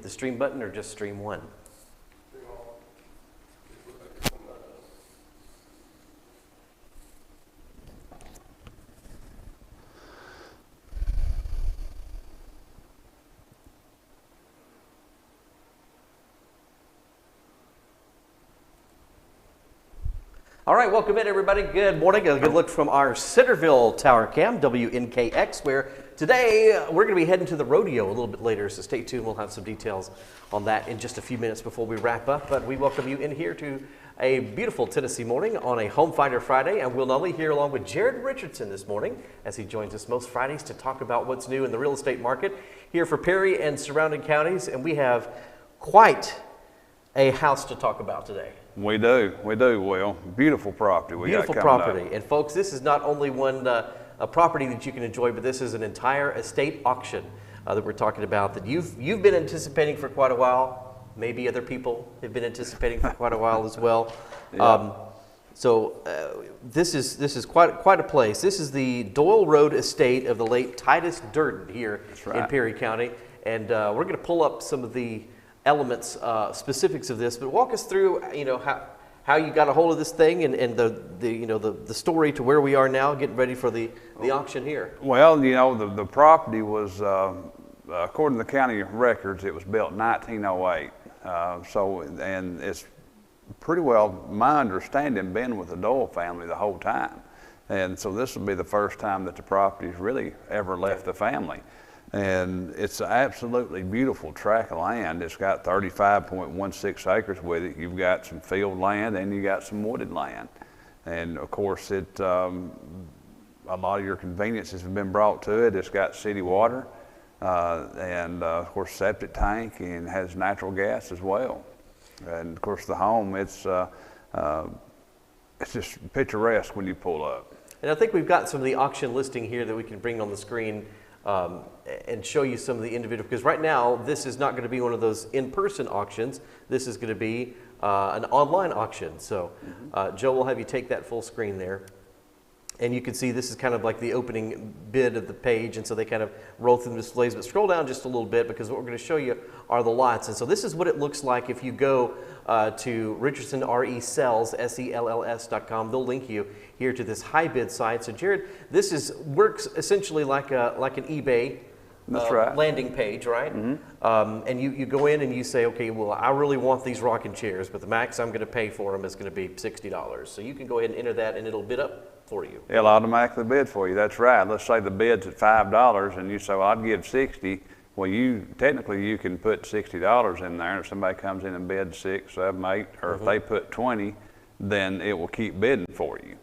the stream button or just stream one? All right, welcome in everybody. Good morning. A good look from our Centerville Tower Cam, WNKX, where today we're going to be heading to the rodeo a little bit later, so stay tuned. We'll have some details on that in just a few minutes before we wrap up. But we welcome you in here to a beautiful Tennessee morning on a Home Finder Friday, and we'll not only hear along with Jared Richardson this morning as he joins us most Fridays to talk about what's new in the real estate market here for Perry and surrounding counties, and we have quite a house to talk about today. We do, Will. Beautiful property we got Beautiful coming property. up. And folks, this is not only one a property that you can enjoy, but this is an entire estate auction that we're talking about that you've been anticipating for quite a while. Maybe other people have been anticipating for quite a while as well. Yeah. This is quite a place. This is the Doyle Road estate of the late Titus Durden here in Perry County. And we're going to pull up some of the elements, specifics of this, but walk us through, how you got a hold of this thing and the story to where we are now, getting ready for the auction here. Well, the property was, according to the county records, it was built in 1908. And it's pretty well, my understanding, been with the Doyle family the whole time. And so this will be the first time that the property's really ever left the family. And it's an absolutely beautiful tract of land. It's got 35.16 acres with it. You've got some field land and you got some wooded land. And of course, a lot of your conveniences have been brought to it. It's got city water and of course septic tank, and has natural gas as well. And of course the home, it's just picturesque when you pull up. And I think we've got some of the auction listing here that we can bring on the screen and show you some of the individual, because right now this is not going to be one of those in-person auctions. This is going to be an online auction. So Joe, will have you take that full screen there. And you can see this is kind of like the opening bid of the page, and so they kind of roll through the displays. But scroll down just a little bit, because what we're going to show you are the lots. And so this is what it looks like if you go to Richardson RE Sells, SELLS.com. They'll link you here to this high bid site. So Jared, this works essentially like an eBay landing page, right? Mm-hmm. And you go in and you say, okay, well, I really want these rocking chairs, but the max I'm going to pay for them is going to be $60. So you can go ahead and enter that, and it'll bid up for you. It'll automatically bid for you. That's right. Let's say the bid's at $5, and you say, well, I'd give $60. Well, technically you can put $60 in there, and if somebody comes in and bids 6, 7, 8, or if they put 20, then it will keep bidding for you.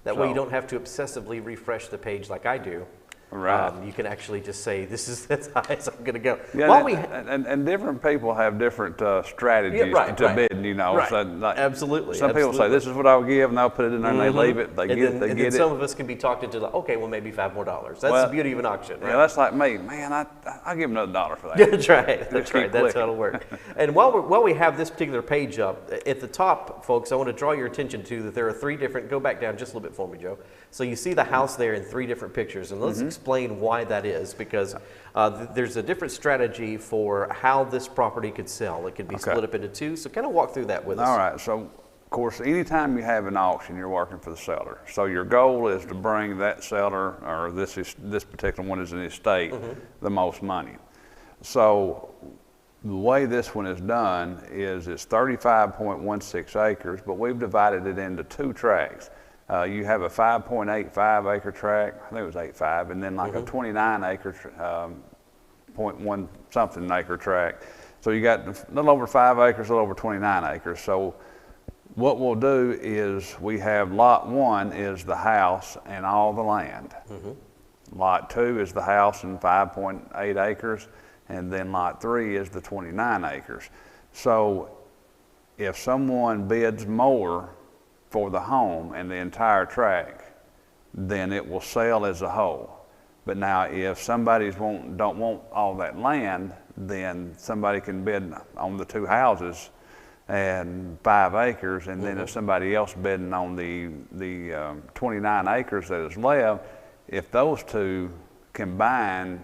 That way you don't have to obsessively refresh the page like I do. Right. You can actually just say, this is as high as I'm going to go. Yeah, and different people have different strategies to bid, Right. So, like, absolutely. Some people say, this is what I'll give, and they'll put it in there, and they leave it. They get it. Some of us can be talked into, like, okay, well, maybe $5 more. That's the beauty of an auction, right? Yeah, that's like me. Man, I'll give another $1 for that. That's right. That's right. That's how it'll work. And while we have this particular page up, at the top, folks, I want to draw your attention to that there are 3 different, go back down just a little bit for me, Joe. So you see the house there in 3 different pictures, and let's explain why that is, because there's a different strategy for how this property could sell. It could be split up into 2, so kind of walk through that with us. All right, so of course, anytime you have an auction, you're working for the seller. So your goal is to bring that seller, or this particular one is an estate, the most money. So the way this one is done is it's 35.16 acres, but we've divided it into 2 tracts. You have a 5.85 acre tract, I think it was 8.5, and then like a 29 acre, 0.1 something acre tract. So you got a little over 5 acres, a little over 29 acres. So what we'll do is we have lot 1 is the house and all the land. Lot 2 is the house and 5.8 acres, and then lot 3 is the 29 acres. So if someone bids more for the home and the entire tract, then it will sell as a whole. But now if somebody's don't want all that land, then somebody can bid on the 2 houses and 5 acres, and then if somebody else bidding on the 29 acres that is left, if those 2 combine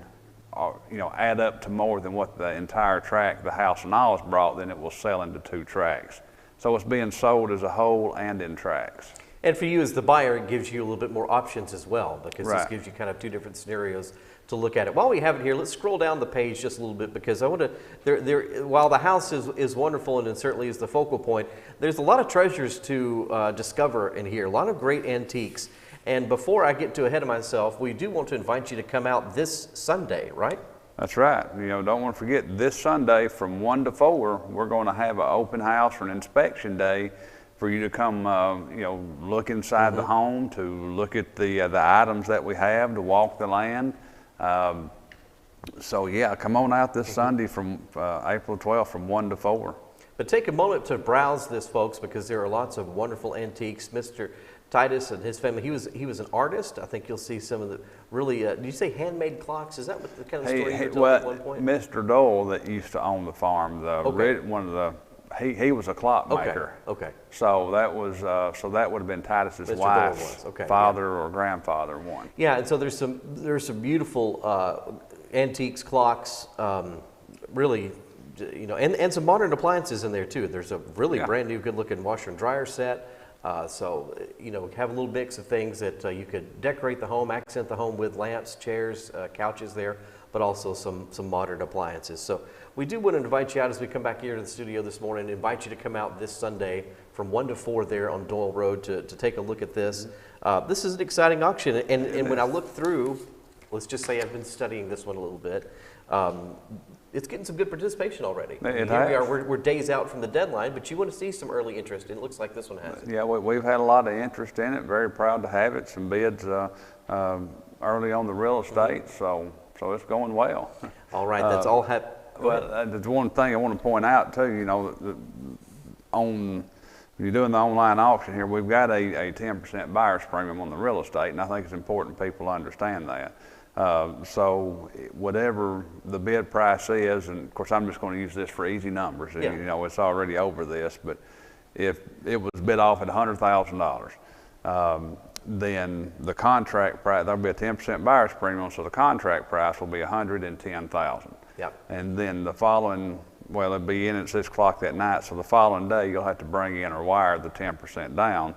add up to more than what the entire tract, the house and all, is brought, then it will sell into 2 tracts. So it's being sold as a whole and in tracts. And for you as the buyer, it gives you a little bit more options as well, because this Right. gives you kind of 2 different scenarios to look at it. While we have it here, let's scroll down the page just a little bit, because I want to, while the house is wonderful and it certainly is the focal point, there's a lot of treasures to discover in here, a lot of great antiques. And before I get too ahead of myself, we do want to invite you to come out this Sunday, right? That's right. Don't want to forget, this Sunday from 1 to 4, we're going to have an open house for an inspection day for you to come, look inside the home, to look at the items that we have, to walk the land. So yeah, come on out this Sunday from April 12th from 1 to 4. But take a moment to browse this, folks, because there are lots of wonderful antiques. Mr. Titus and his family, he was an artist. I think you'll see some of the really, did you say handmade clocks? Is that what the kind of story you were telling at one point? Mr. Dole that used to own the farm, he was a clockmaker. Okay. So that was that would have been Titus's Mr. Dole wife's was, okay, father or grandfather one. Yeah, and so there's some beautiful antiques, clocks, really, and some modern appliances in there too. There's a really brand new, good looking washer and dryer set. So have a little mix of things that you could decorate the home, accent the home with lamps, chairs, couches there, but also some modern appliances. So we do want to invite you out as we come back here to the studio this morning, invite you to come out this Sunday from 1 to 4 there on Doyle Road to take a look at this. This is an exciting auction, and when I look through, let's just say I've been studying this one a little bit, it's getting some good participation already. Here we are, we're days out from the deadline, but you want to see some early interest, and it looks like this one has it. Yeah, we've had a lot of interest in it, very proud to have it, some bids early on the real estate, so it's going well. All right, that's all. Well, there's one thing I want to point out too, when you're doing the online auction here, we've got a 10% buyer's premium on the real estate, and I think it's important people understand that. So whatever the bid price is, and of course I'm just going to use this for easy numbers, it's already over this, but if it was bid off at $100,000, then the contract price, there'll be a 10% buyer's premium, so the contract price will be $110,000. Yep. And then the following, it'll be in at 6 o'clock that night, so the following day you'll have to bring in or wire the 10% down,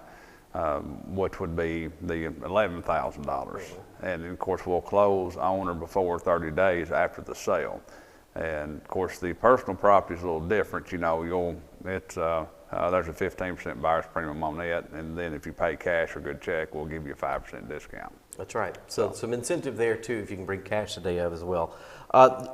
which would be the $11,000. And of course we'll close on or before 30 days after the sale. And of course the personal property is a little different, there's a 15% buyer's premium on it, and then if you pay cash or good check, we'll give you a 5% discount. That's right. So some incentive there too if you can bring cash today of as well.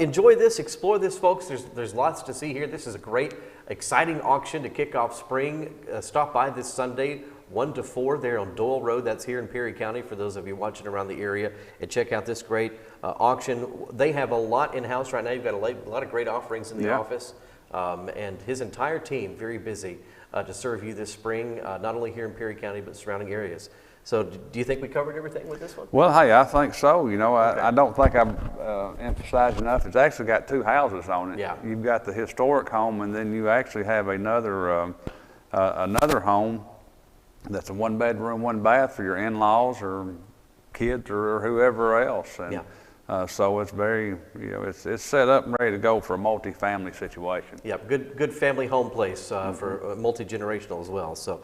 Enjoy this, explore this, folks. There's lots to see here. This is a great, exciting auction to kick off spring. Stop by this Sunday, 1 to 4 there on Doyle Road. That's here in Perry County for those of you watching around the area, and check out this great auction. They have a lot in-house right now. You've got a lot of great offerings in the office, and his entire team very busy to serve you this spring, not only here in Perry County but surrounding areas. So do you think we covered everything with this one? Well, hey, I think so. I don't think I've emphasized enough. It's actually got 2 houses on it. Yeah. You've got the historic home, and then you actually have another home that's a 1-bedroom, 1-bath for your in-laws or kids or whoever else. And, so it's very, it's set up and ready to go for a multi-family situation. Yep, good family home place for multi-generational as well. So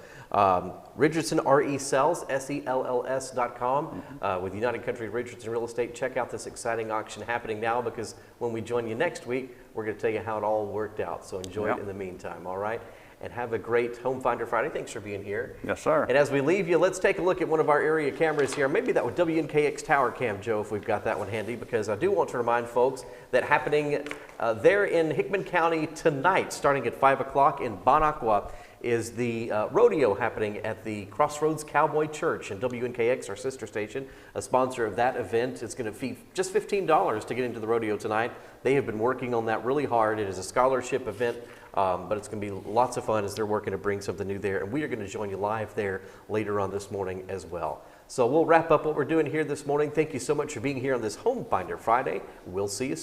Richardson RE Sells, SELLS.com with United Country Richardson Real Estate. Check out this exciting auction happening now, because when we join you next week, we're going to tell you how it all worked out. So enjoy it in the meantime, all right? And have a great Home Finder Friday. Thanks for being here. Yes, sir. And as we leave you, let's take a look at one of our area cameras here. Maybe that would WNKX Tower Cam, Joe, if we've got that one handy, because I do want to remind folks that happening there in Hickman County tonight, starting at 5 o'clock in Bon Aqua, is the rodeo happening at the Crossroads Cowboy Church, and WNKX, our sister station, a sponsor of that event. It's going to fee just $15 to get into the rodeo tonight. They have been working on that really hard. It is a scholarship event, but it's going to be lots of fun as they're working to bring something new there, and we are going to join you live there later on this morning as well. So we'll wrap up what we're doing here this morning. Thank you so much for being here on this Home Finder Friday. We'll see you soon.